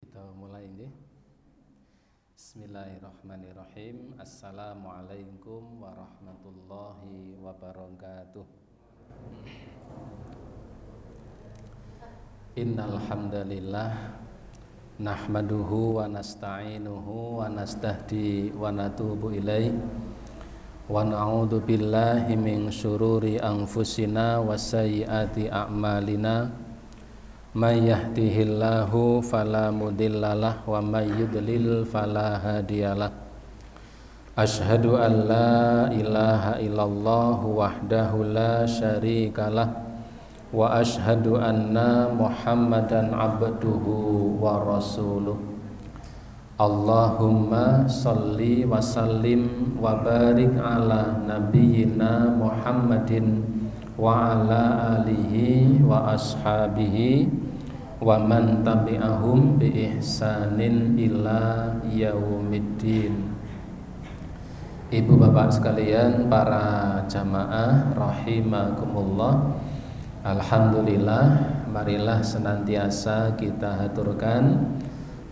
Kita mulai ini. Bismillahirrahmanirrahim. Assalamualaikum warahmatullahi wabarakatuh. Innal hamdalillah nahmaduhu wa nasta'inuhu wa nastahdi wa natubu ilaih wa na'udzu billahi min syururi anfusina wa sayyiati a'malina. May yahdihillahu fala mudhillalah wa may yudlil fala hadiyalah. Asyhadu an la ilaha illallah wahdahu la syarikalah wa asyhadu anna Muhammadan abduhu wa rasuluh. Allahumma shalli wa sallim wa barik ala nabiyyina Muhammadin wa ala alihi wa ashabihi wa man tabi'ahum bi ihsanin ila yaumiddin. Ibu bapak sekalian, para jamaah rahimakumullah, alhamdulillah, marilah senantiasa kita haturkan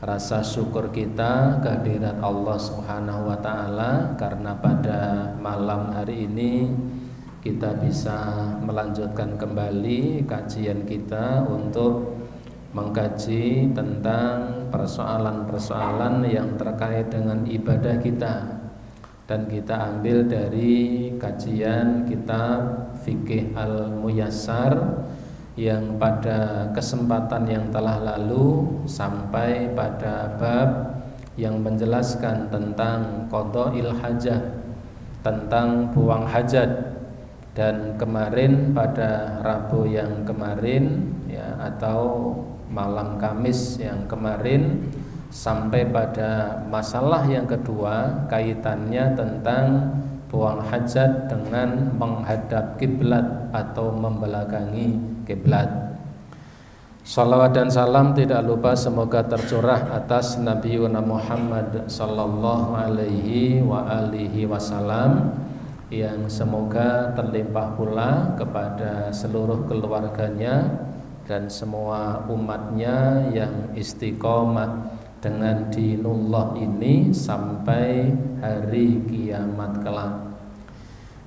rasa syukur kita kehadirat Allah Subhanahu wa taala karena pada malam hari ini kita bisa melanjutkan kembali kajian kita untuk mengkaji tentang persoalan-persoalan yang terkait dengan ibadah kita, dan kita ambil dari kajian kitab Fiqih Al-Muyassar yang pada kesempatan yang telah lalu sampai pada bab yang menjelaskan tentang qada'il hajah, tentang buang hajat. Dan kemarin pada Rabu yang kemarin ya, atau malam Kamis yang kemarin sampai pada masalah yang kedua, kaitannya tentang buang hajat dengan menghadap kiblat atau membelakangi kiblat. Salawat dan salam tidak lupa semoga tercurah atas Nabi Muhammad sallallahu alaihi wa alihi wasallam, yang semoga terlimpah pula kepada seluruh keluarganya dan semua umatnya yang istiqomah dengan dinullah ini sampai hari kiamat kelak.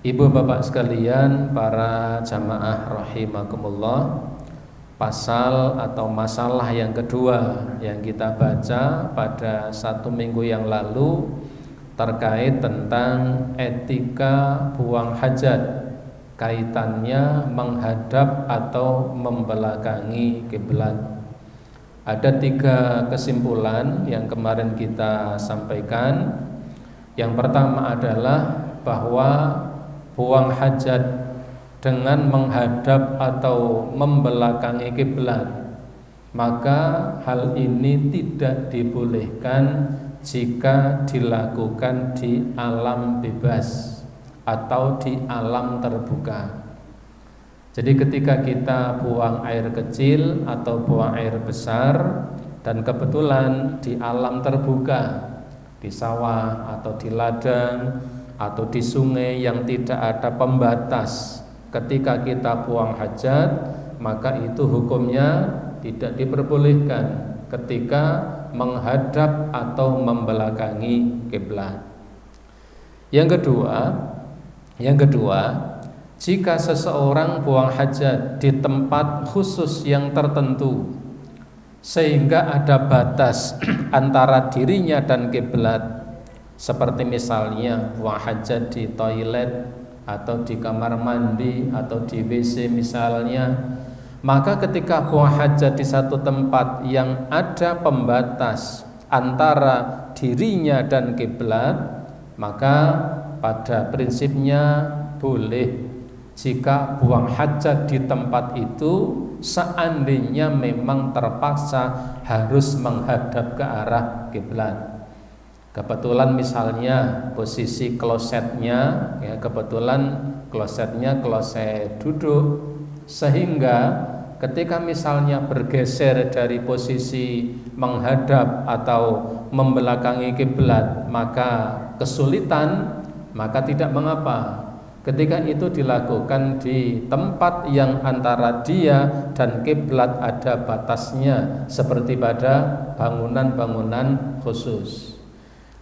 Ibu bapak sekalian, para jamaah rahimakumullah, pasal atau masalah yang kedua yang kita baca pada satu minggu yang lalu terkait tentang etika buang hajat, kaitannya menghadap atau membelakangi kiblat. Ada 3 kesimpulan yang kemarin kita sampaikan. Yang pertama adalah bahwa buang hajat dengan menghadap atau membelakangi kiblat, maka hal ini tidak dibolehkan jika dilakukan di alam bebas atau di alam terbuka. Jadi ketika kita buang air kecil atau buang air besar dan kebetulan di alam terbuka, di sawah atau di ladang atau di sungai yang tidak ada pembatas, ketika kita buang hajat, maka itu hukumnya tidak diperbolehkan ketika menghadap atau membelakangi kiblat. Yang kedua, jika seseorang buang hajat di tempat khusus yang tertentu sehingga ada batas antara dirinya dan kiblat, seperti misalnya buang hajat di toilet atau di kamar mandi atau di WC misalnya, maka ketika buang hajat di satu tempat yang ada pembatas antara dirinya dan kiblat, maka pada prinsipnya boleh jika buang hajat di tempat itu seandainya memang terpaksa harus menghadap ke arah kiblat. Kebetulan misalnya posisi klosetnya, ya kebetulan klosetnya kloset duduk, sehingga ketika misalnya bergeser dari posisi menghadap atau membelakangi kiblat maka kesulitan, maka tidak mengapa. ketika itu dilakukan di tempat yang antara dia dan kiblat ada batasnya, seperti pada bangunan-bangunan khusus.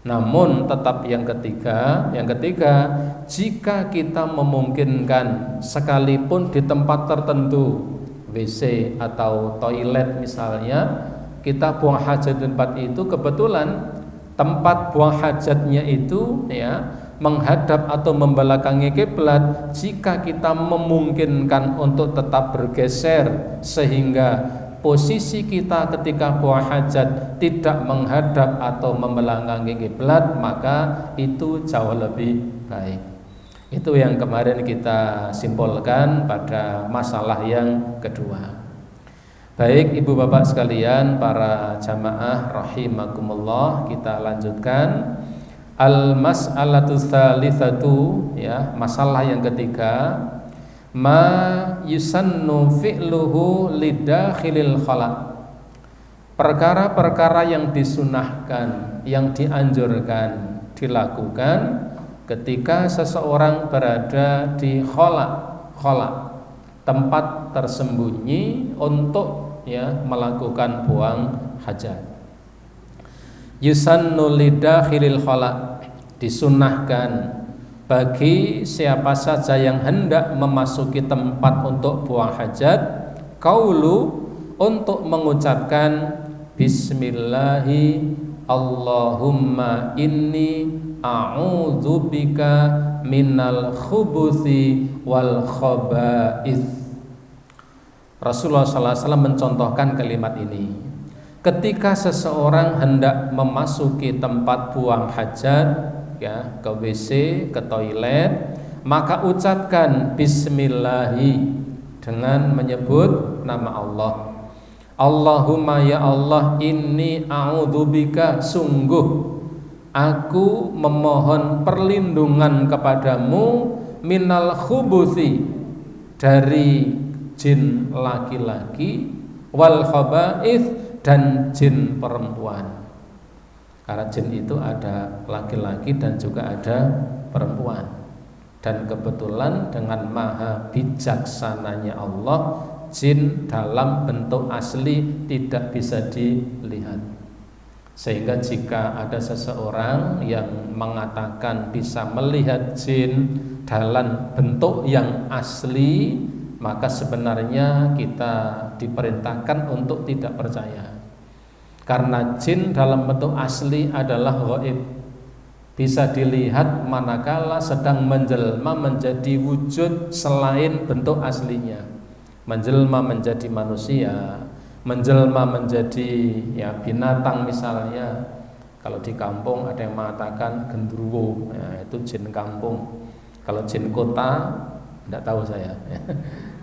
Namun tetap yang ketiga, jika kita memungkinkan sekalipun di tempat tertentu, WC atau toilet misalnya, kita buang hajat di tempat itu, kebetulan tempat buang hajatnya itu ya menghadap atau membelakangi kiblat, jika kita memungkinkan untuk tetap bergeser sehingga posisi kita ketika buang hajat tidak menghadap atau membelakangi kiblat, maka itu jauh lebih baik. Itu yang kemarin kita simpulkan pada masalah yang kedua. Baik ibu bapak sekalian, para jamaah rahimakumullah, kita lanjutkan. Al-mas'alatu tsalitsatu, ya, masalah yang ketiga, ma yusannu fi'luhu lidakhilil khala. Perkara-perkara yang disunahkan, yang dianjurkan dilakukan ketika seseorang berada di khala, tempat tersembunyi untuk ya melakukan buang hajat. Yusannu lidakhilil khala, disunahkan bagi siapa saja yang hendak memasuki tempat untuk buang hajat, qaulu, untuk mengucapkan bismillahi Allahumma inni a'udzubika minal khubuthi wal khaba'ith. Rasulullah SAW mencontohkan kalimat ini. Ketika seseorang hendak memasuki tempat buang hajat, ya, ke WC, ke toilet, maka ucapkan bismillahi dengan menyebut nama Allah. Allahumma ya Allah, inni a'udzubika, sungguh aku memohon perlindungan kepadamu, minal khubuthi, dari jin laki-laki, wal khaba'ith, dan jin perempuan. Karena jin itu ada laki-laki dan juga ada perempuan. Dan kebetulan dengan maha bijaksananya Allah, jin dalam bentuk asli tidak bisa dilihat. Sehingga jika ada seseorang yang mengatakan bisa melihat jin dalam bentuk yang asli, maka sebenarnya kita diperintahkan untuk tidak percaya. Karena jin dalam bentuk asli adalah ghaib, bisa dilihat manakala sedang menjelma menjadi wujud selain bentuk aslinya. Menjelma menjadi manusia, menjelma menjadi ya binatang misalnya. Kalau di kampung ada yang mengatakan gendruwo, ya, itu jin kampung. Kalau jin kota tidak tahu saya.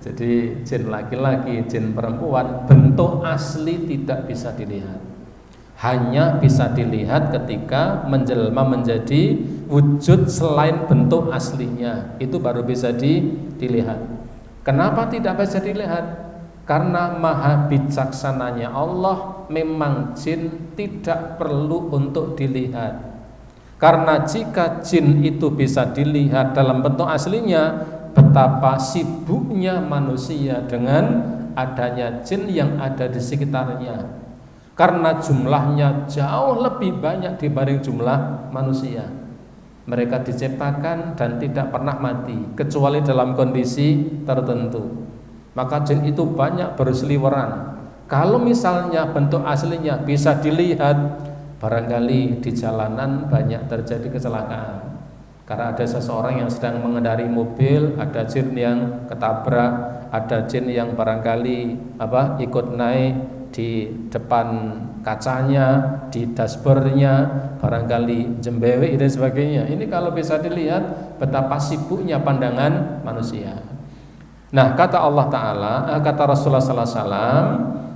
Jadi jin laki-laki, jin perempuan, bentuk asli tidak bisa dilihat. Hanya bisa dilihat ketika menjelma menjadi wujud selain bentuk aslinya. Itu baru bisa dilihat. Kenapa tidak bisa dilihat? Karena maha bijaksananya Allah, memang jin tidak perlu untuk dilihat. Karena jika jin itu bisa dilihat dalam bentuk aslinya, betapa sibuknya manusia dengan adanya jin yang ada di sekitarnya. Karena jumlahnya jauh lebih banyak dibanding jumlah manusia. Mereka diciptakan dan tidak pernah mati kecuali dalam kondisi tertentu. Maka jin itu banyak berseliweran. Kalau misalnya bentuk aslinya bisa dilihat, barangkali di jalanan banyak terjadi kecelakaan. Karena ada seseorang yang sedang mengendari mobil, ada jin yang ketabrak, ada jin yang barangkali ikut naik di depan kacanya, di dashboardnya, barangkali jembewek dan sebagainya. Ini kalau bisa dilihat betapa sibuknya pandangan manusia. Nah, kata Allah Ta'ala, kata Rasulullah SAW,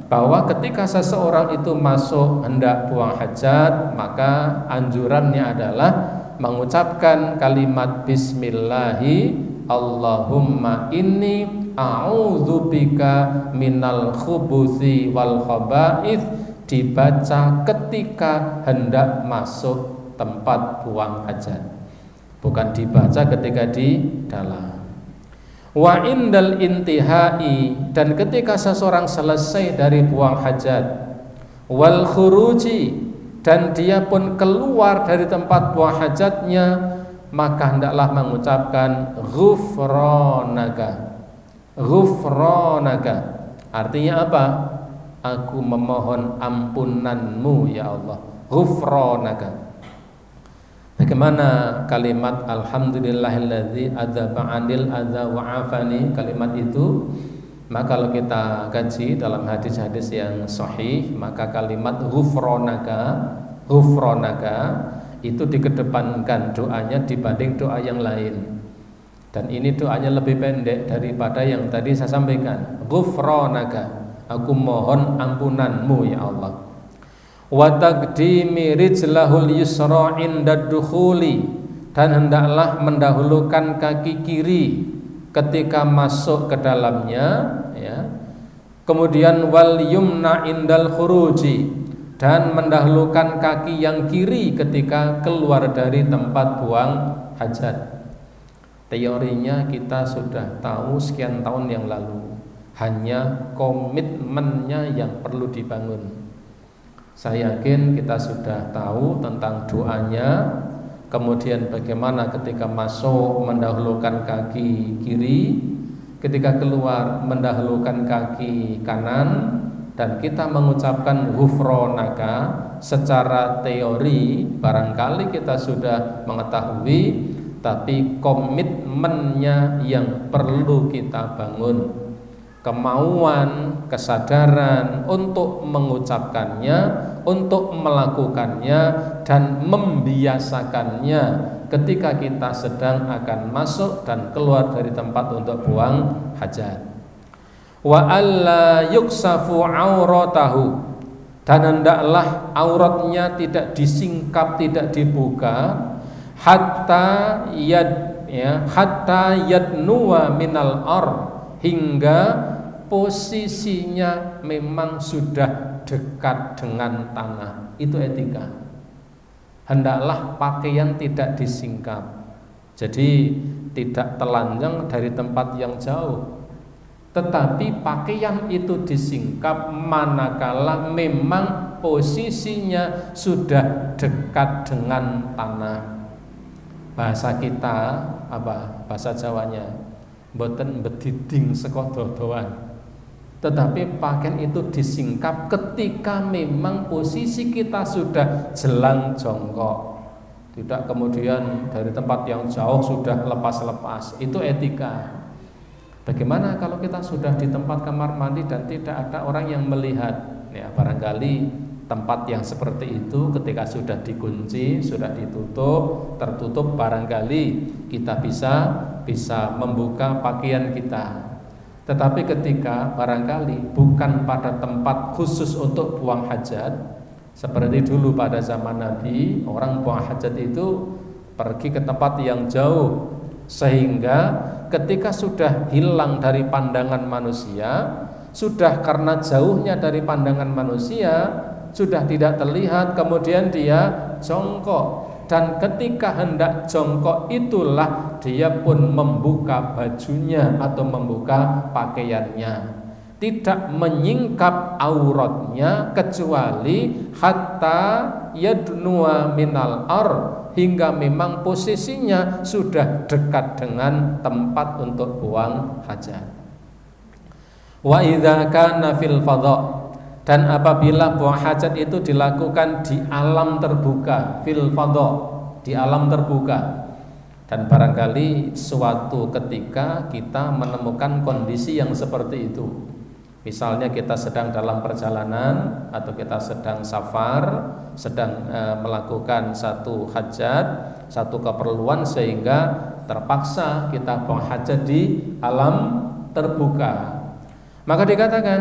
bahwa ketika seseorang itu masuk hendak buang hajat, maka anjurannya adalah mengucapkan kalimat bismillahi Allahumma inni a'udzubika minal khubuthi wal khaba'ith, dibaca ketika hendak masuk tempat buang hajat. bukan dibaca ketika di dalam. Wa indal intihai, dan ketika seseorang selesai dari buang hajat, wal khuruji, dan dia pun keluar dari tempat buang hajatnya, maka hendaklah mengucapkan ghufranaka. Ghufranaka artinya apa? Aku memohon ampunanmu ya Allah. Ghufranaka. Bagaimana kalimat alhamdulillahilladzi adzaba 'anil adza wa 'afani, kalimat itu? Maka kalau kita kaji dalam hadis-hadis yang sahih, maka kalimat ghufranaka itu dikedepankan doanya dibanding doa yang lain. Dan ini doanya lebih pendek daripada yang tadi saya sampaikan. Ghufranaka, aku mohon ampunanmu ya Allah. Wa taqdimi rijlahul yusra inda dukhuli, dan hendaklah mendahulukan kaki kiri ketika masuk ke dalamnya, ya. Kemudian wal yumna indal khuruji, dan mendahulukan kaki yang kiri ketika keluar dari tempat buang hajat. Teorinya kita sudah tahu sekian tahun yang lalu, hanya komitmennya yang perlu dibangun. Saya yakin kita sudah tahu tentang doanya, kemudian bagaimana ketika masuk mendahulukan kaki kiri, ketika keluar mendahulukan kaki kanan, dan kita mengucapkan ghufranaka secara teori barangkali kita sudah mengetahui, tapi komitmennya yang perlu kita bangun. Kemauan, kesadaran untuk mengucapkannya, untuk melakukannya, dan membiasakannya ketika kita sedang akan masuk dan keluar dari tempat untuk buang hajat. Wa alla yuksafu auratahu, dan hendaklah auratnya tidak disingkap, tidak dibuka, hatta yadnuwa minal hingga posisinya memang sudah dekat dengan tanah. Itu etika. Hendaklah pakaian tidak disingkap, jadi tidak telanjang dari tempat yang jauh, tetapi pakaian itu disingkap manakala memang posisinya sudah dekat dengan tanah. Bahasa kita apa? Bahasa Jawanya boten bediding saka dodoan. Tetapi pakaian itu disingkap ketika memang posisi kita sudah jelang jongkok, tidak kemudian dari tempat yang jauh sudah lepas-lepas. Itu etika. Bagaimana kalau kita sudah di tempat kamar mandi dan tidak ada orang yang melihat? Ya, barangkali tempat yang seperti itu ketika sudah dikunci, sudah ditutup, tertutup, barangkali kita bisa membuka pakaian kita. Tetapi ketika barangkali bukan pada tempat khusus untuk buang hajat, seperti dulu pada zaman Nabi, orang buang hajat itu pergi ke tempat yang jauh, sehingga ketika sudah hilang dari pandangan manusia, sudah karena jauhnya dari pandangan manusia, sudah tidak terlihat, kemudian dia jongkok. Dan ketika hendak jongkok itulah dia pun membuka bajunya atau membuka pakaiannya, tidak menyingkap auratnya kecuali hatta yadnuwa minal hingga memang posisinya sudah dekat dengan tempat untuk buang hajat. Wa idza kana fil fadha, dan apabila buang hajat itu dilakukan di alam terbuka, fil fadha, di alam terbuka. Dan barangkali suatu ketika kita menemukan kondisi yang seperti itu. Misalnya kita sedang dalam perjalanan atau kita sedang safar, sedang melakukan satu hajat, satu keperluan, sehingga terpaksa kita buang hajat di alam terbuka. Maka dikatakan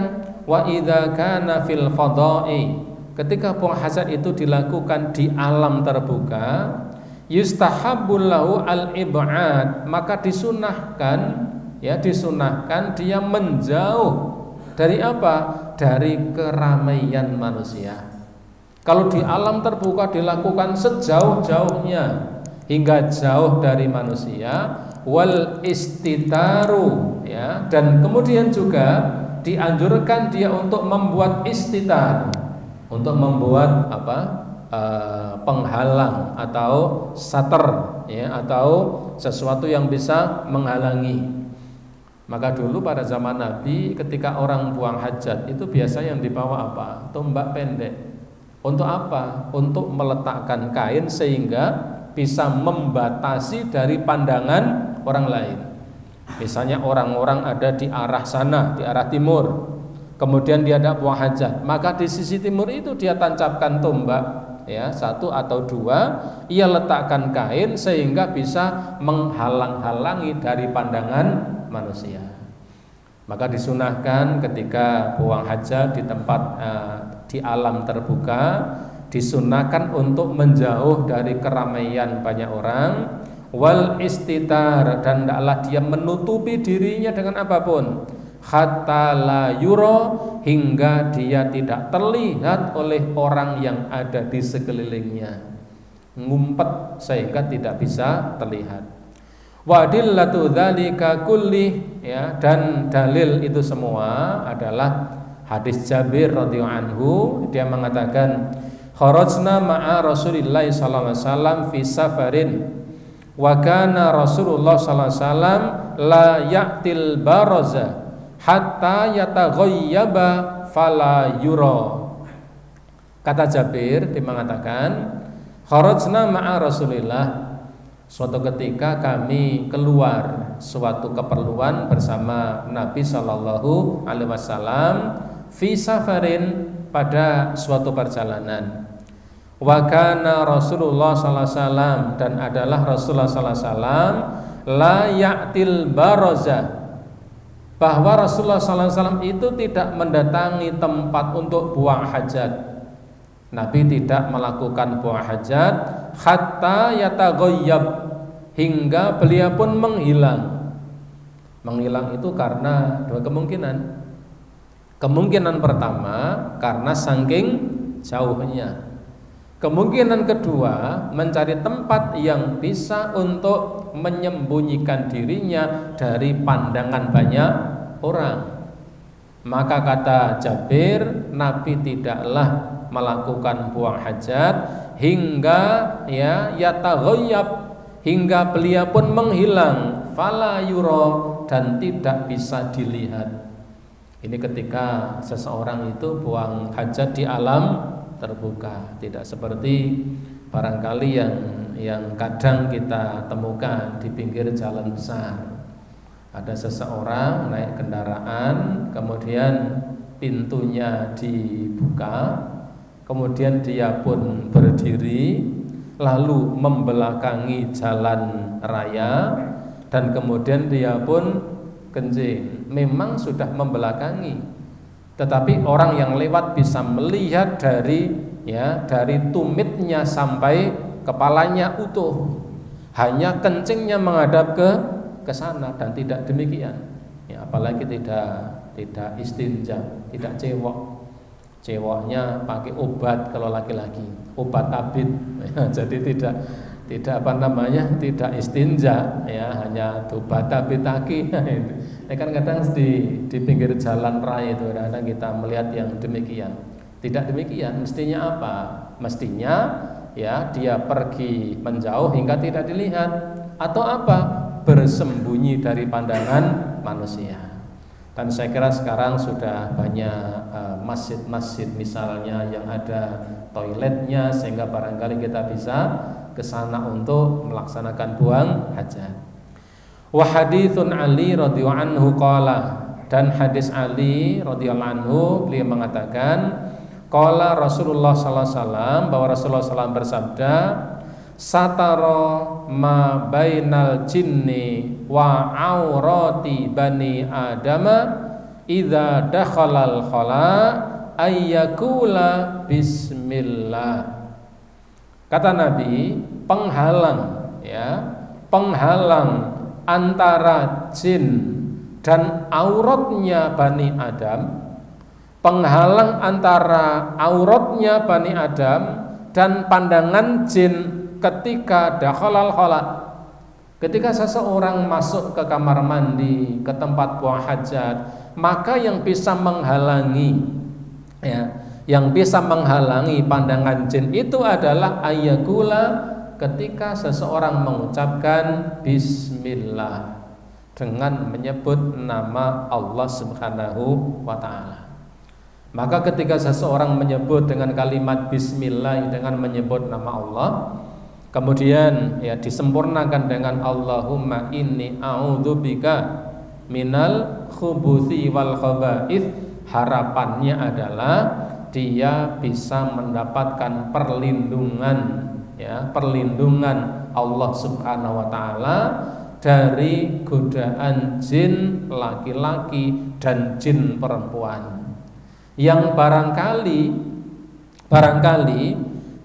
wa idza kana fil fadha'i, ketika buang hajat itu dilakukan di alam terbuka, yustahabbul lahu al-ib'ad, maka disunahkan dia menjauh dari apa? Dari keramaian manusia. Kalau di alam terbuka dilakukan sejauh-jauhnya, hingga jauh dari manusia, wal istitaru, ya, dan kemudian juga dianjurkan dia untuk membuat istitar, untuk membuat penghalang atau sater, ya, atau sesuatu yang bisa menghalangi. Maka dulu pada zaman Nabi ketika orang buang hajat itu biasa yang dibawa apa? Tombak pendek. Untuk apa? Untuk meletakkan kain sehingga bisa membatasi dari pandangan orang lain. Misalnya orang-orang ada di arah sana, di arah timur, kemudian dia ada buang hajat, maka di sisi timur itu dia tancapkan tombak, ya, 1 atau 2, ia letakkan kain sehingga bisa menghalang-halangi dari pandangan manusia. Maka disunahkan ketika buang hajat di tempat di alam terbuka, disunahkan untuk menjauh dari keramaian banyak orang, wal istitar, dan hendaklah dia menutupi dirinya dengan apapun, hatta la yuro, hingga dia tidak terlihat oleh orang yang ada di sekelilingnya, ngumpet sehingga tidak bisa terlihat. Wa dillatu dzalika kulli, ya, dan dalil itu semua adalah hadis Jabir radhiyallahu anhu. Dia mengatakan, kharajna ma'a Rasulillah sallallahu alaihi wasallam fi safarin wa kana Rasulullah sallallahu alaihi wasallam la ya'til baraza hatta yataghayyaba fala yura. Kata Jabir, dia mengatakan, kharajna ma'a Rasulillah, suatu ketika kami keluar suatu keperluan bersama Nabi sallallahu alaihi wasallam fi safarin, pada suatu perjalanan. Wa kana Rasulullah sallallahu alaihi wasallam, dan adalah Rasulullah sallallahu alaihi wasallam la ya'til baraza, bahwa Rasulullah sallallahu alaihi wasallam itu tidak mendatangi tempat untuk buang hajat. Nabi tidak melakukan buang hajat hatta yataghayyab, hingga beliau pun menghilang. Menghilang itu karena 2 kemungkinan. Kemungkinan pertama karena saking jauhnya. Kemungkinan kedua mencari tempat yang bisa untuk menyembunyikan dirinya dari pandangan banyak orang. Maka kata Jabir, Nabi tidaklah melakukan buang hajat hingga, ya, yataghayyab, hingga beliau pun menghilang, fala yura, dan tidak bisa dilihat. Ini ketika seseorang itu buang hajat di alam terbuka, tidak seperti barangkali yang kadang kita temukan di pinggir jalan besar. Ada seseorang naik kendaraan, kemudian pintunya dibuka, kemudian dia pun berdiri lalu membelakangi jalan raya, dan kemudian dia pun kencing. Memang sudah membelakangi, tetapi orang yang lewat bisa melihat dari tumitnya sampai kepalanya utuh, hanya kencingnya menghadap ke sana, dan tidak demikian, ya, apalagi tidak istinja, tidak cewok. Cewoknya pakai obat kalau laki-laki, obat tabit, ya, jadi tidak istinja, ya, hanya obat tabit taki. Ini kan kadang di pinggir jalan raya itu kadang kita melihat yang demikian. Tidak demikian, mestinya apa? Mestinya, ya, dia pergi menjauh hingga tidak dilihat, atau apa? Bersembunyi dari pandangan manusia. Dan saya kira sekarang sudah banyak masjid-masjid misalnya yang ada toiletnya, sehingga barangkali kita bisa ke sana untuk melaksanakan buang hajat. Wa haditsun Ali radhiyallahu anhu qala, dan hadis Ali radhiyallahu anhu, beliau mengatakan, qala Rasulullah sallallahu alaihi wasallam, bahwa Rasulullah SAW bersabda, satara ma bainal jinni wa aurati bani adama idza dakhalal khala ayyakula bismillah. Kata Nabi, penghalang, ya, penghalang antara jin dan auratnya Bani Adam, penghalang antara auratnya Bani Adam dan pandangan jin ketika dakhalal khala, ketika seseorang masuk ke kamar mandi, ke tempat buang hajat, maka yang bisa menghalangi, ya, yang bisa menghalangi pandangan jin itu adalah ayyakula, ketika seseorang mengucapkan bismillah dengan menyebut nama Allah Subhanahu wa ta'ala. Maka ketika seseorang menyebut dengan kalimat bismillah, dengan menyebut nama Allah, kemudian ya disempurnakan dengan Allahumma inni a'udzubika minal khubuthi wal khaba'ith, harapannya adalah dia bisa mendapatkan perlindungan, ya, perlindungan Allah Subhanahu wa ta'ala dari godaan jin laki-laki dan jin perempuan, yang barangkali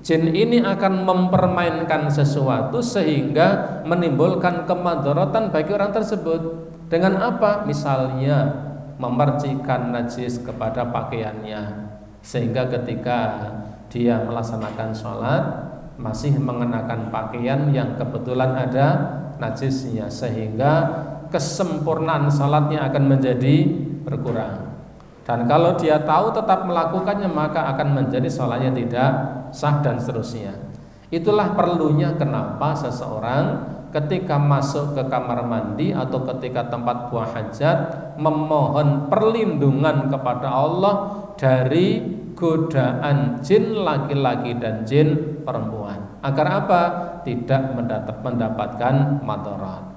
jin ini akan mempermainkan sesuatu sehingga menimbulkan kemadharatan bagi orang tersebut. Dengan apa? Misalnya memercikkan najis kepada pakaiannya, sehingga ketika dia melaksanakan sholat masih mengenakan pakaian yang kebetulan ada najisnya, sehingga kesempurnaan sholatnya akan menjadi berkurang. Dan kalau dia tahu tetap melakukannya, maka akan menjadi sholatnya tidak sah dan seterusnya. Itulah perlunya kenapa seseorang ketika masuk ke kamar mandi atau ketika tempat buang hajat memohon perlindungan kepada Allah dari godaan jin laki-laki dan jin perempuan. Agar apa? Tidak mendapatkan madarat.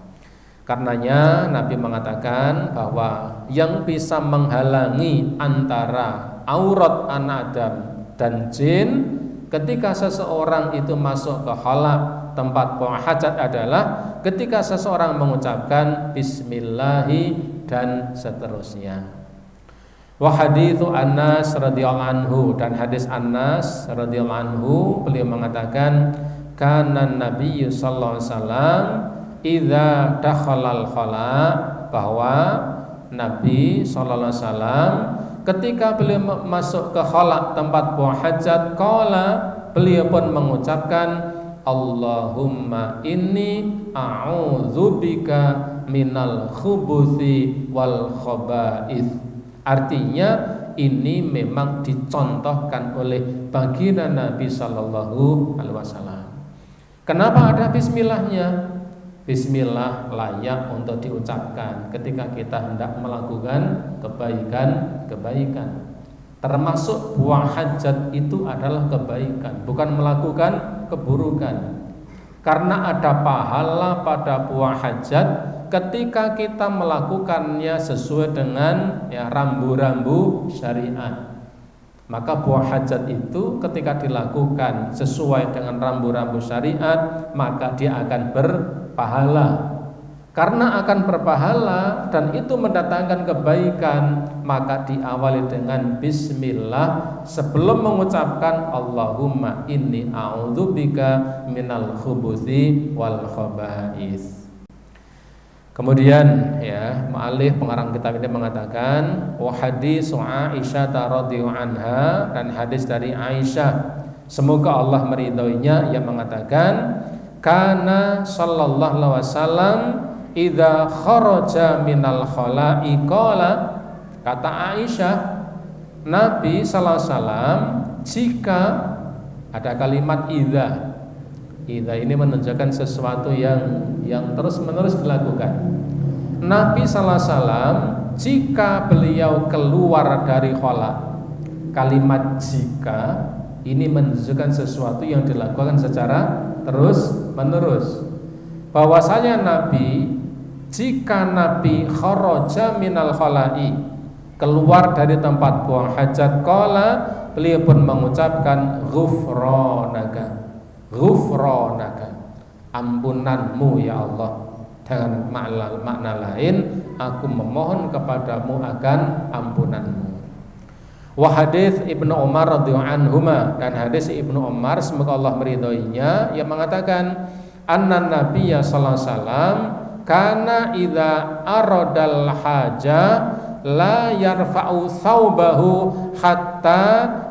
Karenanya Nabi mengatakan bahwa yang bisa menghalangi antara aurat anak Adam dan jin ketika seseorang itu masuk ke khala, tempat buang hajat, adalah ketika seseorang mengucapkan bismillahi dan seterusnya. Wa haditsu Anas radhiyallahu anhu, dan hadis Anas radhiyallahu anhu, beliau mengatakan kana Nabi sallallahu alaihi wasallam idza dakhalal khala, bahwa Nabi sallallahu alaihi wasallam ketika beliau masuk ke khala, tempat buang hajat, qala, beliau pun mengucapkan Allahumma inni a'udzubika minal khubuthi wal khaba'ith. Artinya ini memang dicontohkan oleh baginda Nabi sallallahu alaihi wasallam. Kenapa ada bismillahnya? Bismillah layak untuk diucapkan ketika kita hendak melakukan kebaikan. Termasuk buang hajat itu adalah kebaikan, bukan melakukan keburukan. Karena ada pahala pada buang hajat ketika kita melakukannya sesuai dengan rambu-rambu syariat. Maka buang hajat itu ketika dilakukan sesuai dengan rambu-rambu syariat, maka dia akan berpahala. Karena akan berpahala dan itu mendatangkan kebaikan, maka diawali dengan bismillah sebelum mengucapkan Allahumma inni a'udzubika minal khubuthi wal khaba'ith. Kemudian mu'allif pengarang kitab ini mengatakan wa haditsu Aisyah radhiyallahu anha, dan hadis dari Aisyah semoga Allah meridhoinya, yang mengatakan kana sallallahu alaihi wasallam idza kharaja minal khala'i qala, kata Aisyah, Nabi sallallahu alaihi wasallam jika ada kalimat idza ini menunjukkan sesuatu yang terus-menerus dilakukan. Nabi sallallahu alaihi wasallam jika beliau keluar dari khala, kalimat jika ini menunjukkan sesuatu yang dilakukan secara terus-menerus. Bahwasanya Nabi jika Nabi kharaja minal khala'i, keluar dari tempat buang hajat, qala, beliau pun mengucapkan ghufranaka, ampunanmu ya Allah. Dengan makna lain, aku memohon kepadamu akan ampunanmu. Wa hadits Ibnu Umar radhiyallahu anhuma, dan hadis Ibnu Umar semoga Allah meridhoinya, yang mengatakan anna Nabiyya sallallahu alaihi wasallam kana idza aradal haja la yarfa'u thawbahu hatta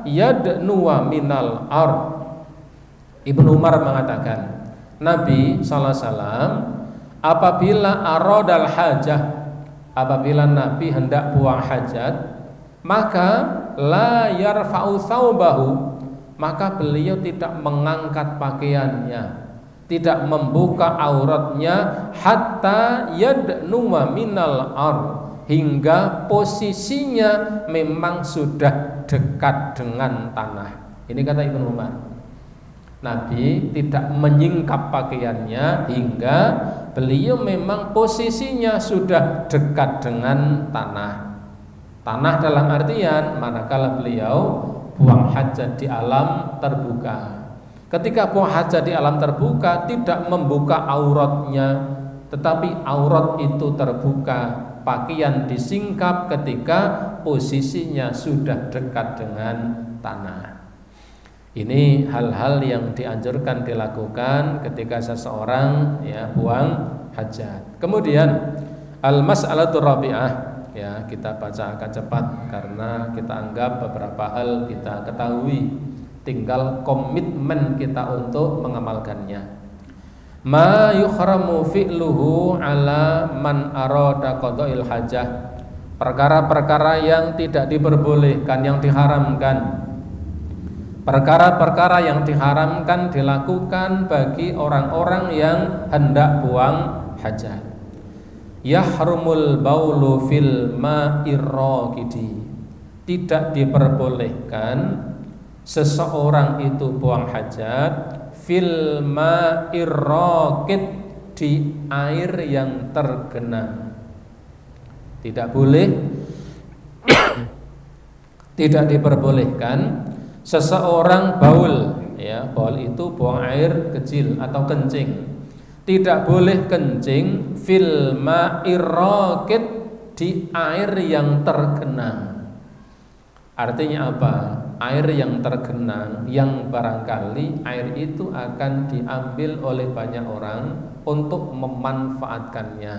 yadnuwa minal ard. Ibnu Umar mengatakan Nabi sallallahu alaihi wasallam apabila aradal hajah, apabila Nabi hendak buang hajat, maka la yarfa'u thawbahu, maka beliau tidak mengangkat pakaiannya, tidak membuka auratnya, hatta yadnuwa minal ard, hingga posisinya memang sudah dekat dengan tanah. Ini kata Ibnu Umar. Nabi tidak menyingkap pakaiannya hingga beliau memang posisinya sudah dekat dengan tanah. Tanah dalam artian manakala beliau buang hajat di alam terbuka. Ketika buang hajat di alam terbuka tidak membuka auratnya, tetapi aurat itu terbuka, pakaian disingkap ketika posisinya sudah dekat dengan tanah. Ini hal-hal yang dianjurkan dilakukan ketika seseorang buang hajat. Kemudian al-mas'alatur rabi'ah, kita baca akan cepat karena kita anggap beberapa hal kita ketahui, tinggal komitmen kita untuk mengamalkannya. Ma yuhramu fi'luhu ala man arada qada'il hajah, perkara-perkara yang tidak diperbolehkan, yang diharamkan. Perkara-perkara yang diharamkan dilakukan bagi orang-orang yang hendak buang hajat. Yahrumul baulu fil ma'ir raqidi, tidak diperbolehkan seseorang itu buang hajat fil ma'ir raqid, di air yang tergenang. Tidak boleh tidak diperbolehkan seseorang baul, baul itu buang air kecil atau kencing. Tidak boleh kencing fil ma'ir raqid, di air yang tergenang. Artinya apa? Air yang tergenang yang barangkali air itu akan diambil oleh banyak orang untuk memanfaatkannya.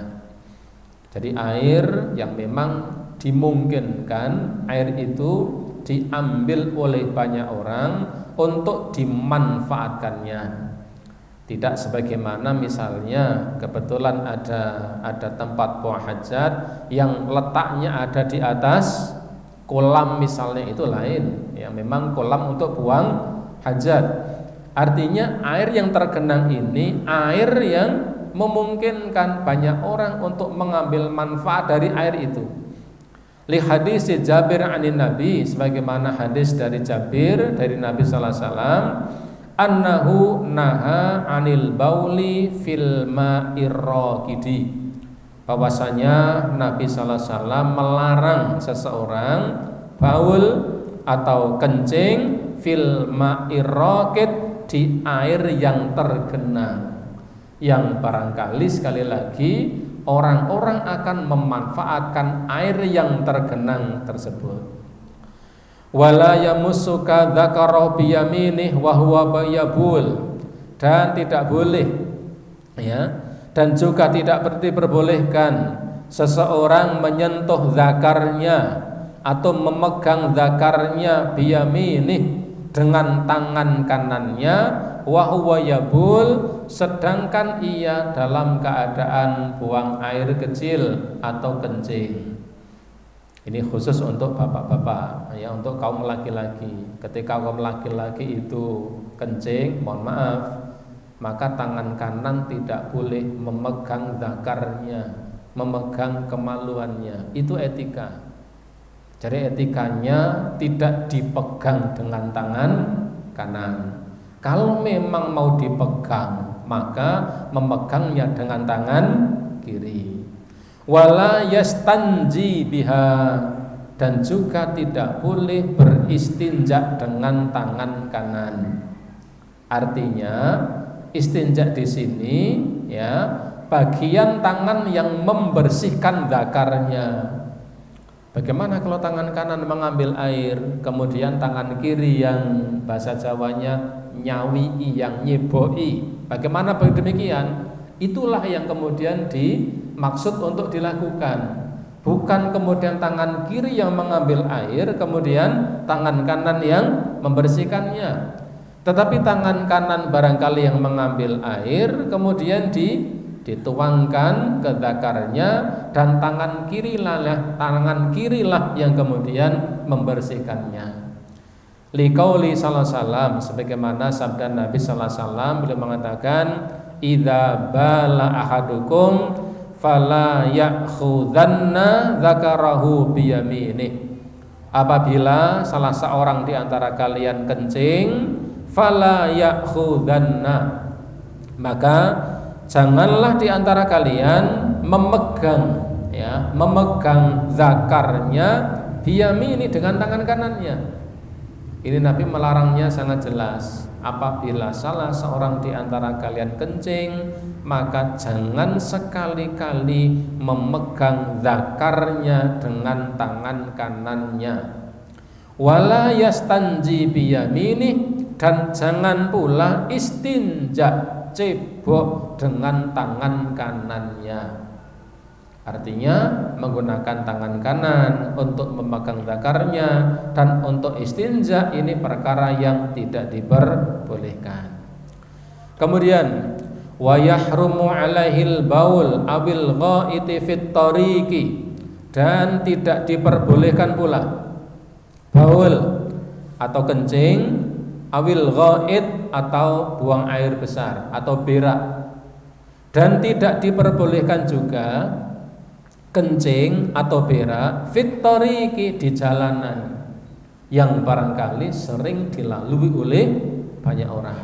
Jadi air yang memang dimungkinkan air itu diambil oleh banyak orang untuk dimanfaatkannya. Tidak sebagaimana misalnya kebetulan ada tempat buang hajat yang letaknya ada di atas kolam misalnya, itu lain. Memang kolam untuk buang hajat. Artinya air yang tergenang ini air yang memungkinkan banyak orang untuk mengambil manfaat dari air itu. Li hadis Jabir anin Nabi, sebagaimana hadis dari Jabir dari Nabi sallallahu alaihi wasallam, annahu naha anil bauli fil ma'ir raqidi, bahwasanya Nabi sallallahu alaihi wasallam melarang seseorang baul atau kencing fil ma'ir raqid, di air yang tergenang, yang barangkali sekali lagi orang-orang akan memanfaatkan air yang tergenang tersebut. Wala yamussuka dzakara biyaminih wa huwa bayabul, dan tidak boleh dan juga tidak diperbolehkan seseorang menyentuh zakarnya atau memegang zakarnya biyaminih, dengan tangan kanannya, wa huwa yabul, sedangkan ia dalam keadaan buang air kecil atau kencing. Ini khusus untuk bapak-bapak, untuk kaum laki-laki. Ketika kaum laki-laki itu kencing, mohon maaf, maka tangan kanan tidak boleh memegang zakarnya, memegang kemaluannya. Itu etika. Jadi etikanya tidak dipegang dengan tangan kanan. Kalau memang mau dipegang, maka memegangnya dengan tangan kiri. Wala yastanji biha, dan juga tidak boleh beristinja dengan tangan kanan. Artinya istinja di sini bagian tangan yang membersihkan zakarnya. Bagaimana kalau tangan kanan mengambil air, kemudian tangan kiri yang bahasa Jawanya nyawi, yang nyeboi, bagaimana demikian? Itulah yang kemudian dimaksud untuk dilakukan. Bukan kemudian tangan kiri yang mengambil air, kemudian tangan kanan yang membersihkannya. Tetapi tangan kanan barangkali yang mengambil air, kemudian dituangkan ke zakarnya, dan tangan kirilah yang kemudian membersihkannya. Liqauli sallallahu alaihi wasallam, sebagaimana sabda Nabi sallallahu alaihi wasallam, beliau mengatakan, idza bala ahadukum fala ya'khudanna dzakarahu biyaminih. Apabila salah seorang di antara kalian kencing, fala ya'khudanna, maka janganlah di antara kalian memegang zakarnya biyamini, dengan tangan kanannya. Ini Nabi melarangnya sangat jelas. Apabila salah seorang di antara kalian kencing, maka jangan sekali-kali memegang zakarnya dengan tangan kanannya. Wala yastanji biyamini, dan jangan pula istinja, cebok dengan tangan kanannya. Artinya menggunakan tangan kanan untuk memegang zakarnya dan untuk istinja ini perkara yang tidak diperbolehkan. Kemudian wa yahrumu alaihil baul abil ghaiti fit tariqi, dan tidak diperbolehkan pula baul atau kencing, awil ghaid atau buang air besar atau berak, dan tidak diperbolehkan juga kencing atau berak fit tariqi, di jalanan yang barangkali sering dilalui oleh banyak orang.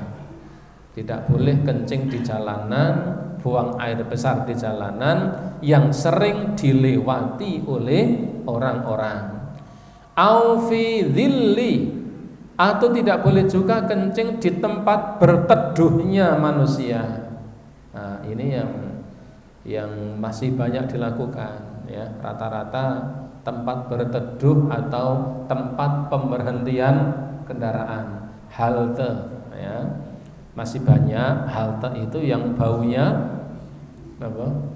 Tidak boleh kencing di jalanan, buang air besar di jalanan yang sering dilewati oleh orang-orang. Au fi dhilli, atau tidak boleh juga kencing di tempat berteduhnya manusia. Nah, ini yang masih banyak dilakukan, ya. Rata-rata tempat berteduh atau tempat pemberhentian kendaraan, halte, ya. Masih banyak halte itu yang baunya apa?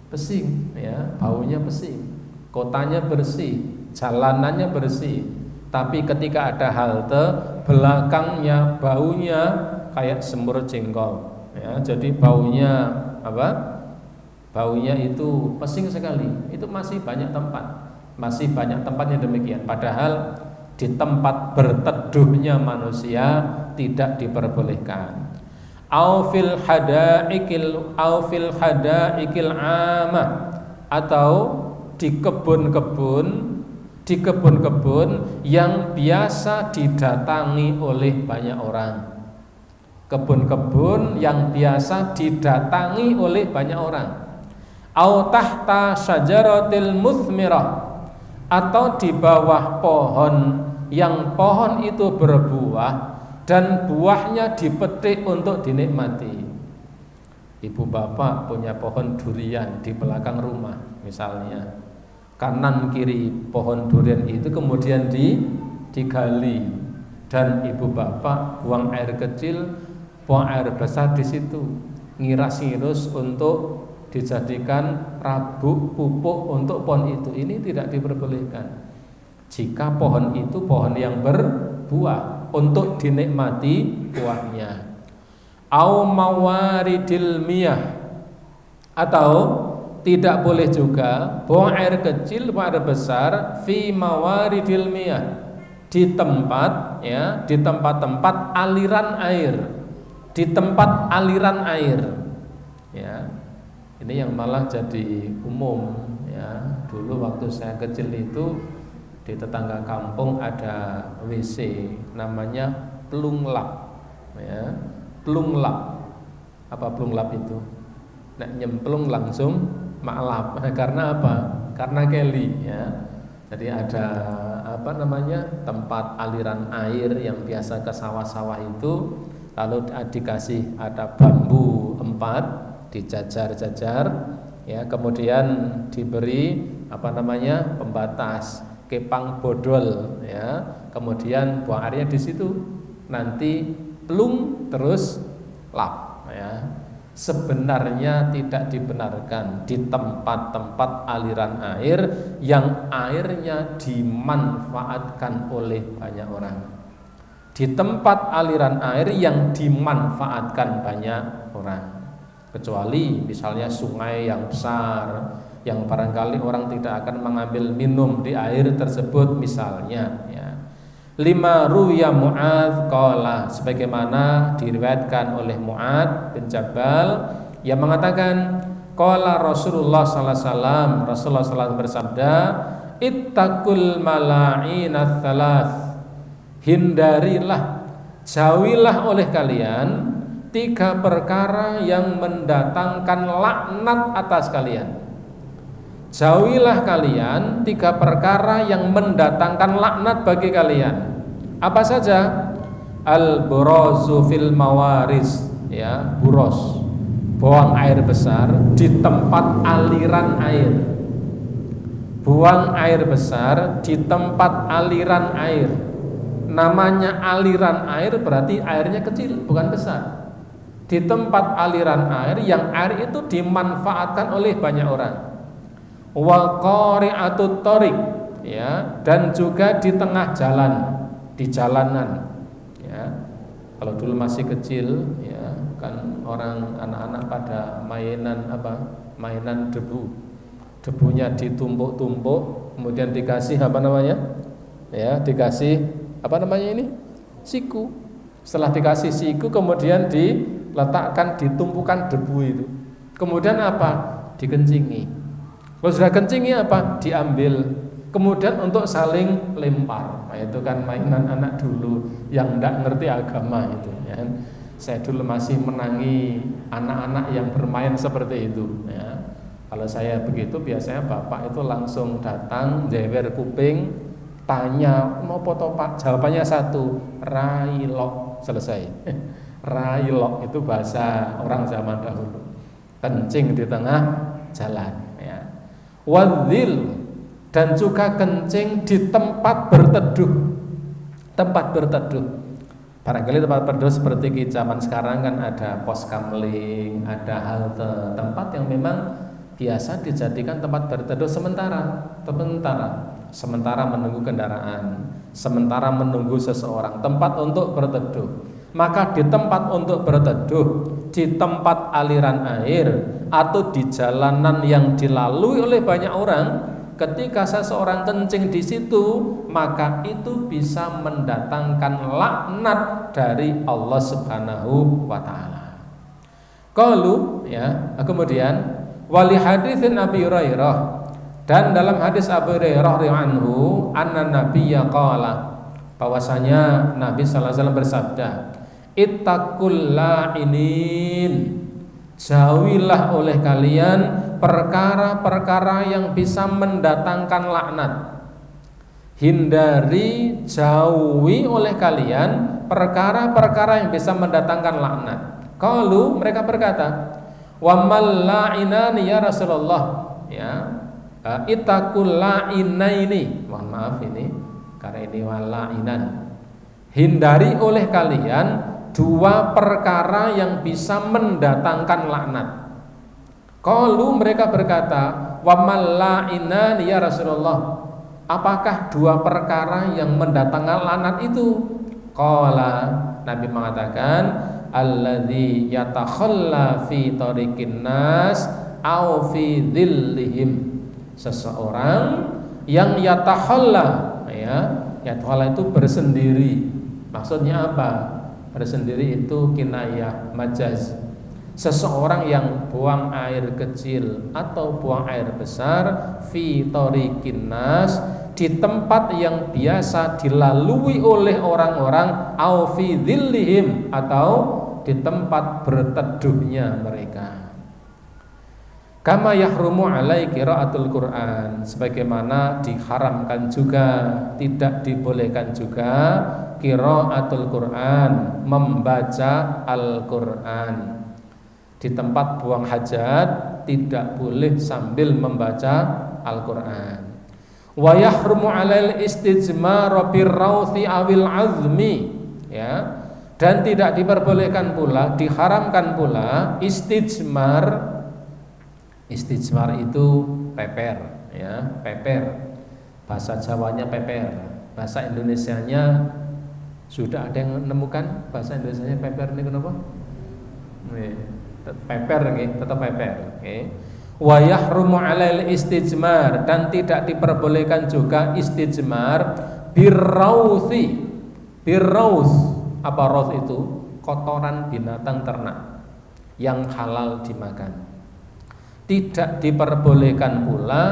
Pesing, ya, baunya pesing. Kotanya bersih, jalanannya bersih, tapi ketika ada halte, belakangnya baunya kayak semur jengkol, ya. Jadi baunya apa? Baunya itu pesing sekali. Itu masih banyak tempat yang demikian. Padahal di tempat berteduhnya manusia tidak diperbolehkan. Au fil hadaikil amah, atau di kebun-kebun yang biasa didatangi oleh banyak orang. Kebun-kebun yang biasa didatangi oleh banyak orang. Au tahta syajaratil muthmirah, atau di bawah pohon yang pohon itu berbuah dan buahnya dipetik untuk dinikmati. Ibu bapak punya pohon durian di belakang rumah misalnya, kanan kiri pohon durian itu kemudian digali, dan ibu bapak buang air kecil, buang air besar di situ, ngiras-ngirus untuk dijadikan rabuk pupuk untuk pohon itu. Ini tidak diperbolehkan. Jika pohon itu pohon yang berbuah untuk dinikmati buahnya. Au mawaridil miyah, atau tidak boleh juga buang air kecil, buang air besar fi mawaridil miyah, di tempat, ya, di tempat-tempat aliran air, di tempat aliran air, ya. Ini yang malah jadi umum, ya. Dulu waktu saya kecil itu di tetangga kampung ada WC namanya plunglap, ya. Plunglap. Apa plunglap itu? Nek nyemplung langsung maklap. Karena apa? Karena keli, ya. Jadi ada apa namanya? Tempat aliran air yang biasa ke sawah-sawah itu, lalu dikasih ada bambu 4 dijajar-jajar, ya, kemudian diberi apa namanya? Pembatas, kepang bodol, ya. Kemudian buang airnya di situ, nanti plung terus lap, ya. Sebenarnya tidak dibenarkan di tempat-tempat aliran air yang airnya dimanfaatkan oleh banyak orang. di tempat aliran air yang dimanfaatkan banyak orang. Kecuali misalnya sungai yang besar, yang barangkali orang tidak akan mengambil minum di air tersebut misalnya, ya. Lima ruya Mu'adz qala, sebagaimana diriwayatkan oleh Mu'adz bin Jabal yang mengatakan qala Rasulullah sallallahu alaihi wasallam, Rasulullah sallallahu alaihi wasallam bersabda, ittaqul mala'inats tsalath, hindarilah, jauhilah oleh kalian 3 perkara yang mendatangkan laknat atas kalian. Jauhilah kalian 3 perkara yang mendatangkan laknat bagi kalian. Apa saja? Al-burazu fil mawaris, ya, buros, buang air besar di tempat aliran air. Buang air besar di tempat aliran air. Namanya aliran air berarti airnya kecil, bukan besar. Di tempat aliran air yang air itu dimanfaatkan oleh banyak orang. Wa qari'atut thariq, ya, dan juga di tengah jalan, di jalanan, ya. Kalau dulu masih kecil, ya, kan orang anak-anak pada mainan debu. Debunya ditumpuk-tumpuk, kemudian dikasih apa namanya? Ya, dikasih apa namanya ini? Siku. Setelah dikasih siku kemudian diletakkan, ditumpukan debu itu. Kemudian apa? Dikencingi. Kalau sudah kencingi apa? Diambil. Kemudian untuk saling lempar. Nah, itu kan mainan anak dulu yang tidak ngerti agama itu, ya. Saya dulu masih menangi anak-anak yang bermain seperti itu, ya. Kalau saya begitu biasanya bapak itu langsung datang, jewer kuping, tanya, mau foto Pak? Jawabannya satu, railok, selesai. Railok itu bahasa orang zaman dahulu. Kencing di tengah jalan, ya. Wadzil, dan juga kencing di tempat berteduh. Tempat berteduh. Barangkali tempat berteduh seperti zaman sekarang kan ada pos kamling, ada halte, tempat yang memang biasa dijadikan tempat berteduh sementara menunggu kendaraan, sementara menunggu seseorang, tempat untuk berteduh. Maka di tempat untuk berteduh, di tempat aliran air atau di jalanan yang dilalui oleh banyak orang, ketika seseorang kencing di situ, maka itu bisa mendatangkan laknat dari Allah Subhanahu wa taala. Qalu, ya, kemudian wali haditsin Abi Hurairah, dan dalam hadis Abu Hurairah radhiyallahu anhu, anna nabiyya qala, bahwasanya Nabi sallallahu alaihi wasallam bersabda, ittaqul la'inin, jauhilah oleh kalian perkara-perkara yang bisa mendatangkan laknat. Hindari, jauhi oleh kalian perkara-perkara yang bisa mendatangkan laknat. Qalu, mereka berkata, wa mal la'inani ya Rasulullah, ya, ittaqul la'inaini, mohon maaf ini karena ini wal la'inan, hindari oleh kalian 2 perkara yang bisa mendatangkan laknat. Qalu, mereka berkata, wa mal la'inani ya Rasulullah, apakah 2 perkara yang mendatangkan laknat itu? Qala, Nabi mengatakan, alladzi yatakhalla fi tariqin nas au fi dhillihim, seseorang yang yatakhalla, ya, yatakhalla itu bersendiri. Maksudnya apa? Bersendiri itu kinayah majaz. Seseorang yang buang air kecil atau buang air besar fi tariqin nas, di tempat yang biasa dilalui oleh orang-orang, au fi dhillihim, atau di tempat berteduhnya mereka. Kama yahrumu alai qiraatul Quran, sebagaimana diharamkan juga, tidak dibolehkan juga qiraatul Quran, membaca Al-Quran. Di tempat buang hajat tidak boleh sambil membaca Al-Quran. Wa yahrumu alal istijmar birrawthi awil azmi, ya, dan tidak diperbolehkan pula, diharamkan pula istijmar. Istijmar itu peper, ya, peper. Bahasa Jawanya peper, bahasa Indonesianya Sudah ada yang menemukan bahasa Indonesianya peper ini kenapa? Peper nggih, tetap peper. Nggih. Wa yahrumu 'alail istijmar, dan tidak diperbolehkan juga istijmar birrauthi. Birrauth, apa rauth itu? Kotoran binatang ternak yang halal dimakan. Tidak diperbolehkan pula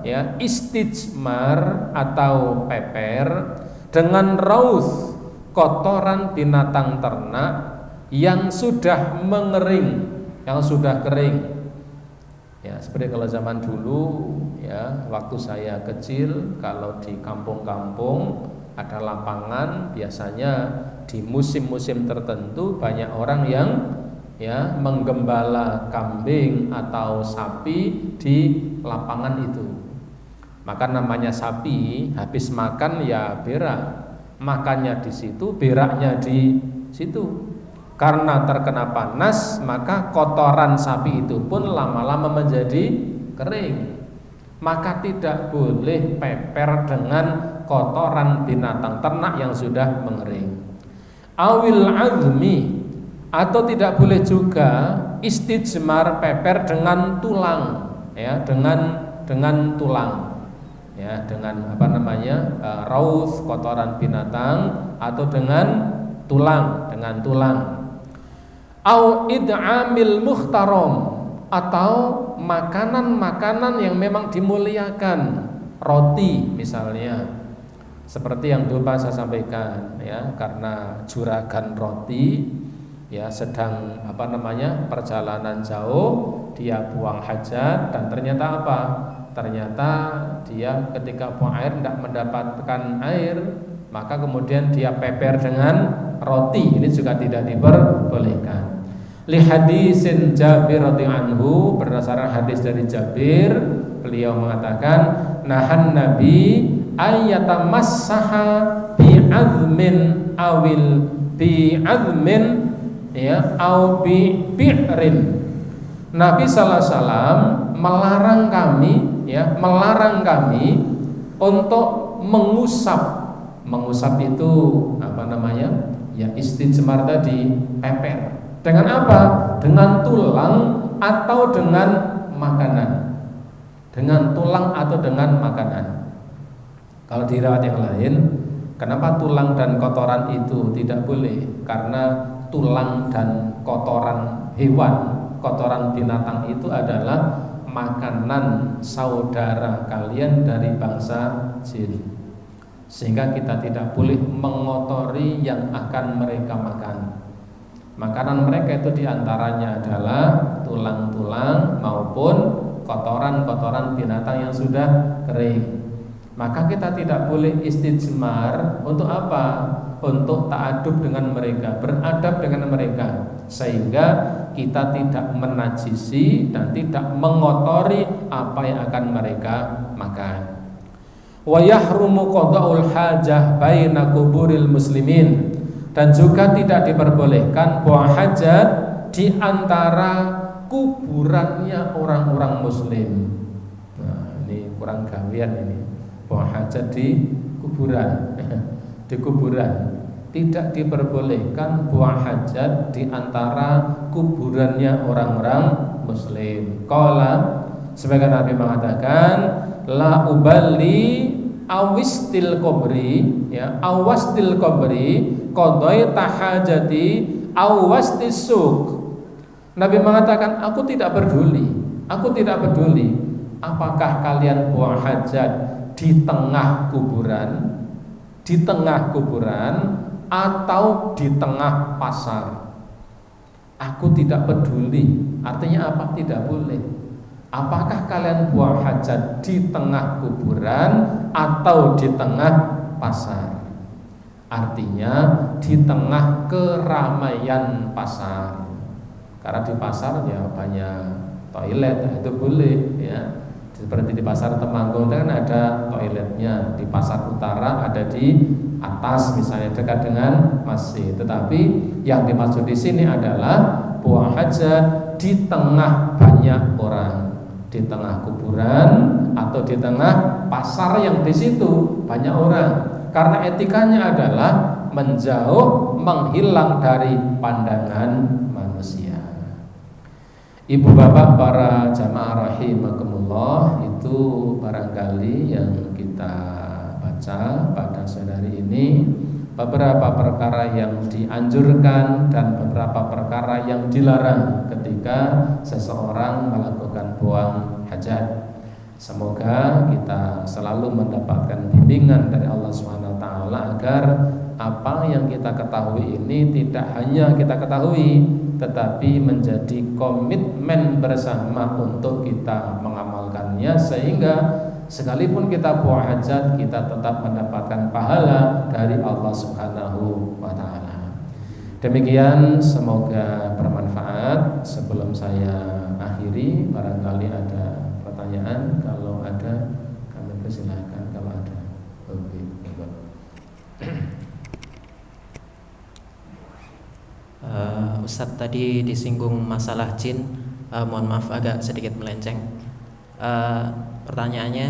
ya istijmar atau peper dengan rauth, kotoran binatang ternak yang sudah mengering, yang sudah kering. Ya, seperti kalau zaman dulu ya, waktu saya kecil, kalau di kampung-kampung ada lapangan, biasanya di musim-musim tertentu banyak orang yang ya menggembala kambing atau sapi di lapangan itu. Maka namanya sapi, habis makan ya berak, makannya di situ, beraknya di situ. Karena terkena panas, maka kotoran sapi itu pun lama-lama menjadi kering. Maka tidak boleh peper dengan kotoran binatang ternak yang sudah mengering. Awil azmi, atau tidak boleh juga istijmar peper dengan tulang, ya, dengan tulang, ya, dengan apa namanya rauth, kotoran binatang, atau dengan tulang. Au id'amil muhtaram, atau makanan-makanan yang memang dimuliakan, roti misalnya, seperti yang dulu saya sampaikan ya, karena juragan roti ya sedang apa namanya perjalanan jauh, dia buang hajat dan ternyata apa? Ternyata dia ketika buang air tidak mendapatkan air, maka kemudian dia peper dengan roti. Ini juga tidak diperbolehkan. Li hadisin Jabir radhiyallahu anhu, berdasarkan hadis dari Jabir, beliau mengatakan nahan Nabi ayyatamassaha bi'azmin awil bi'azmin ya au bi'rin. Nabi sallallahu alaihi wasallam melarang kami untuk mengusap itu apa namanya? Ya istijmar tadi, peper. Dengan apa? Dengan tulang atau dengan makanan. Dengan tulang atau dengan makanan. Kalau di riwayat yang lain, kenapa tulang dan kotoran itu tidak boleh? Karena tulang dan kotoran hewan, kotoran binatang itu adalah makanan saudara kalian dari bangsa jin. Sehingga kita tidak boleh mengotori yang akan mereka makan. Makanan mereka itu diantaranya adalah tulang-tulang maupun kotoran-kotoran binatang yang sudah kering. Maka kita tidak boleh istijmar untuk apa? Untuk ta'adub dengan mereka, beradab dengan mereka, sehingga kita tidak menajisi dan tidak mengotori apa yang akan mereka makan. Wa yahrumu qada'ul hajah baina kuburil muslimin, dan juga tidak diperbolehkan buang hajat di antara kuburannya orang-orang muslim. Nah, ini kurang gawean ini. Buang hajat di kuburan. Di kuburan. Tidak diperbolehkan buang hajat di antara kuburannya orang-orang muslim. Qala, sebagai Nabi mengatakan, la uballi awistil qabri, ya, awastil qabri qadai tahajati awastis suq. Nabi mengatakan, aku tidak peduli apakah kalian buang hajat di tengah kuburan, atau di tengah pasar. Aku tidak peduli. Artinya apa? Tidak boleh. Apakah kalian buang hajat di tengah kuburan atau di tengah pasar? Artinya di tengah keramaian pasar. Karena di pasar ya banyak toilet, itu boleh ya. Seperti di pasar Temanggung kan ada toiletnya, di pasar utara ada di atas misalnya dekat dengan masjid. Tetapi yang dimaksud di sini adalah buang hajat di tengah banyak orang, di tengah kuburan atau di tengah pasar yang di situ banyak orang. Karena etikanya adalah menjauh, menghilang dari pandangan manusia. Ibu bapak para jamaah rahimakumullah, itu barangkali yang kita baca pada sore hari ini, beberapa perkara yang dianjurkan dan beberapa perkara yang dilarang ketika seseorang melakukan buang hajat. Semoga kita selalu mendapatkan bimbingan dari Allah SWT agar apa yang kita ketahui ini tidak hanya kita ketahui, tetapi menjadi komitmen bersama untuk kita mengamalkannya, sehingga sekalipun kita buang hajat, kita tetap mendapatkan pahala dari Allah Subhanahu wa ta'ala. Demikian, semoga bermanfaat. Sebelum saya akhiri, barangkali ada pertanyaan. Kalau ada, kami persilahkan. Kalau ada, oke. Ustadz tadi disinggung masalah jin. Mohon maaf agak sedikit melenceng. Pertanyaannya,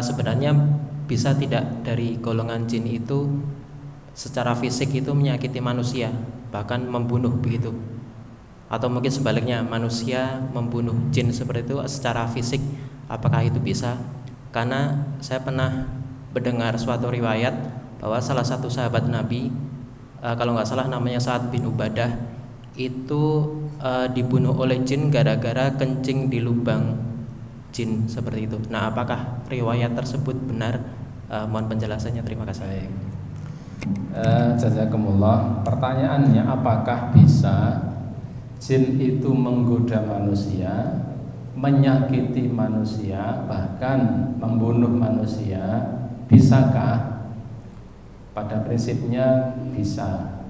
sebenarnya bisa tidak dari golongan jin itu secara fisik itu menyakiti manusia, bahkan membunuh begitu? Atau mungkin sebaliknya, manusia membunuh jin seperti itu secara fisik, apakah itu bisa? Karena saya pernah mendengar suatu riwayat bahwa salah satu sahabat Nabi, kalau nggak salah namanya Sa'ad bin Ubadah, itu dibunuh oleh jin gara-gara kencing di lubang jin seperti itu. Nah, apakah riwayat tersebut benar? Mohon penjelasannya, terima kasih. Jazakumullah. Pertanyaannya, apakah bisa jin itu menggoda manusia, menyakiti manusia, bahkan membunuh manusia? Bisakah? Pada prinsipnya bisa.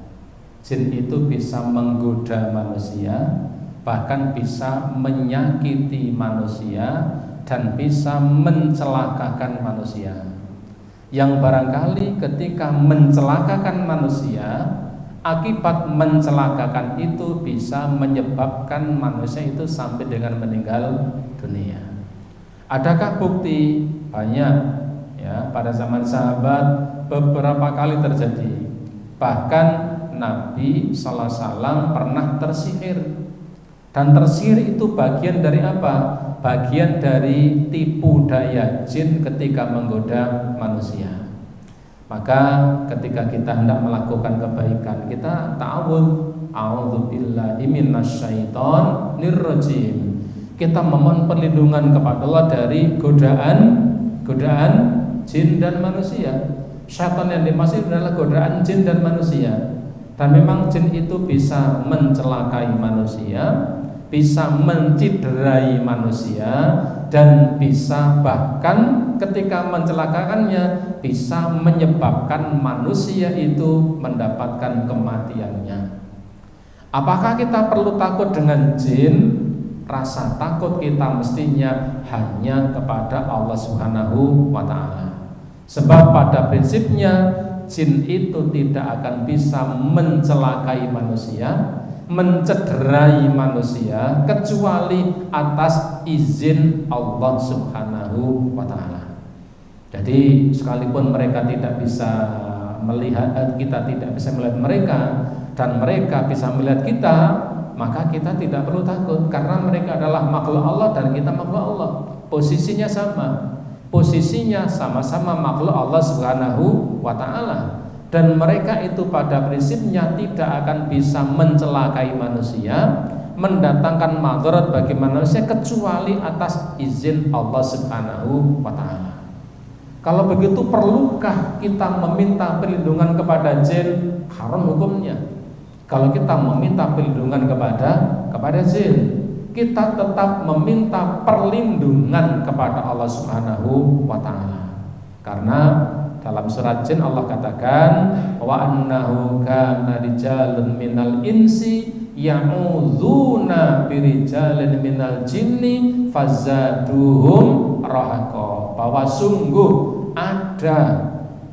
Jin itu bisa menggoda manusia, bahkan bisa menyakiti manusia, dan bisa mencelakakan manusia. Yang barangkali ketika mencelakakan manusia, akibat mencelakakan itu bisa menyebabkan manusia itu sampai dengan meninggal dunia. Adakah bukti? Banyak ya, pada zaman sahabat beberapa kali terjadi. Bahkan Nabi sallallahu alaihi wasallam pernah tersihir. Dan tersihir itu bagian dari apa? Bagian dari tipu daya jin ketika menggoda manusia. Maka ketika kita hendak melakukan kebaikan, kita ta'awudz, a'udzubillahi minasyaitonir rajim. Kita memohon perlindungan kepada Allah dari godaan jin dan manusia. Syaitan yang dimaksud adalah godaan jin dan manusia. Dan memang jin itu bisa mencelakai manusia, bisa menciderai manusia, dan bisa bahkan ketika mencelakakannya bisa menyebabkan manusia itu mendapatkan kematiannya. Apakah kita perlu takut dengan jin? Rasa takut kita mestinya hanya kepada Allah Subhanahu wa ta'ala. Sebab pada prinsipnya jin itu tidak akan bisa mencelakai manusia, mencederai manusia, kecuali atas izin Allah Subhanahu wa ta'ala. Jadi sekalipun mereka tidak bisa melihat kita, tidak bisa melihat mereka, dan mereka bisa melihat kita, maka kita tidak perlu takut, karena mereka adalah makhluk Allah dan kita makhluk Allah. Posisinya sama. Posisinya sama-sama makhluk Allah Subhanahu wa ta'ala. Dan mereka itu pada prinsipnya tidak akan bisa mencelakai manusia, mendatangkan madarat bagi manusia, kecuali atas izin Allah Subhanahu wa ta'ala. Kalau begitu, perlukah kita meminta perlindungan kepada jin? Haram hukumnya. Kalau kita meminta perlindungan kepada jin, kita tetap meminta perlindungan kepada Allah Subhanahu wa ta'ala. Karena dalam surat Jin Allah katakan, wa annahu kana rijalun minal insi ya'udzuna birijalin minal jinni fazaduhum rahaqa. Bahwa sungguh ada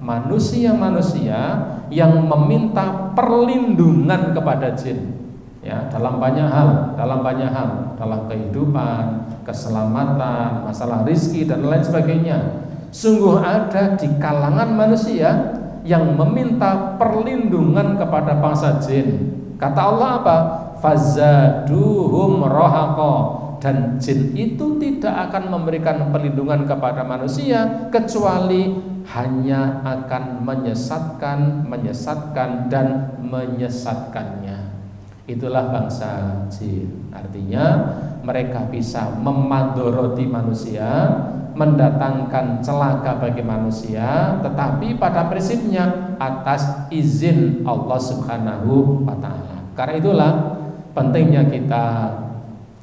manusia-manusia yang meminta perlindungan kepada jin. Ya, dalam banyak hal, dalam kehidupan, keselamatan, masalah rizki dan lain sebagainya. Sungguh ada di kalangan manusia yang meminta perlindungan kepada bangsa jin. Kata Allah apa? Fazaduhum rahaqa. Dan jin itu tidak akan memberikan perlindungan kepada manusia kecuali hanya akan menyesatkan, dan menyesatkannya. Itulah bangsa jin. Artinya mereka bisa memadoroti manusia, mendatangkan celaka bagi manusia, tetapi pada prinsipnya atas izin Allah Subhanahu wa ta'ala. Karena itulah pentingnya kita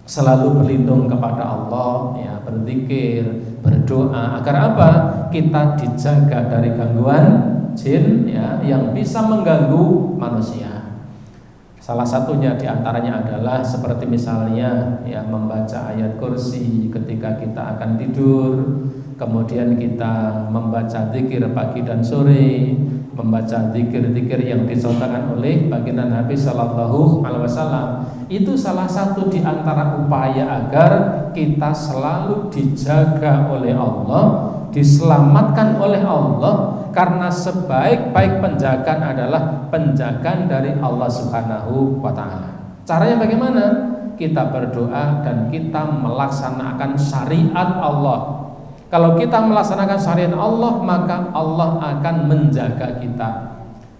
selalu berlindung kepada Allah, ya, berzikir, berdoa, agar apa? Kita dijaga dari gangguan jin, ya, yang bisa mengganggu manusia. Salah satunya diantaranya adalah seperti misalnya, ya, membaca ayat kursi ketika kita akan tidur, kemudian kita membaca zikir pagi dan sore, membaca zikir-zikir yang dicontohkan oleh baginda Nabi Sallallahu Alaihi Wasallam. Itu salah satu di antara upaya agar kita selalu dijaga oleh Allah, diselamatkan oleh Allah, karena sebaik-baik penjagaan adalah penjagaan dari Allah Subhanahu wa ta'ala. Caranya bagaimana? Kita berdoa dan kita melaksanakan syariat Allah. Kalau kita melaksanakan syariat Allah, maka Allah akan menjaga kita.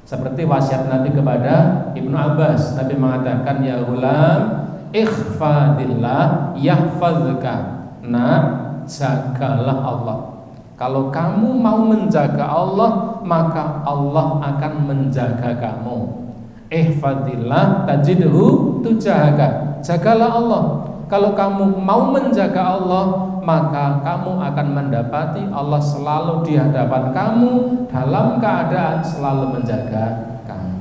Seperti wasiat Nabi kepada Ibnu Abbas, Nabi mengatakan, ya ghulam, ikhfadillah yahfazka. Nah, jagalah Allah. Kalau kamu mau menjaga Allah, maka Allah akan menjaga kamu. Ihfadillah tajidhu tujahaka. Jagalah Allah. Kalau kamu mau menjaga Allah, maka kamu akan mendapati Allah selalu di hadapan kamu, dalam keadaan selalu menjaga kamu.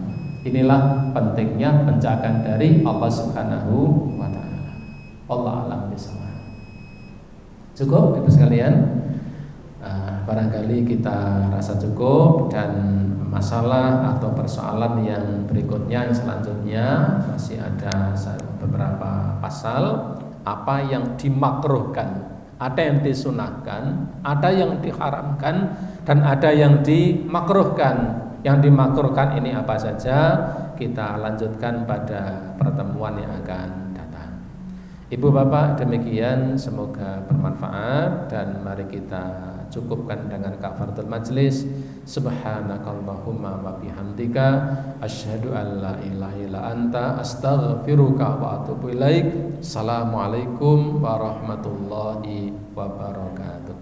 Inilah pentingnya penjagaan dari Allah Subhanahu wa ta'ala. Allah alam bisawab. Cukup Ibu sekalian? Barangkali kita rasa cukup, dan masalah atau persoalan yang berikutnya, yang selanjutnya masih ada beberapa pasal. Apa yang dimakruhkan, ada yang disunahkan, ada yang diharamkan, dan ada yang dimakruhkan. Yang dimakruhkan ini apa saja, kita lanjutkan pada pertemuan yang akan datang. Ibu bapak, demikian, semoga bermanfaat, dan mari kita cukupkan dengan kafaratul majlis. Subhanakallahumma wa bihamdika asyhadu an la ilaha illa anta astaghfiruka wa atubu ilaik. Assalamualaikum warahmatullahi wabarakatuh.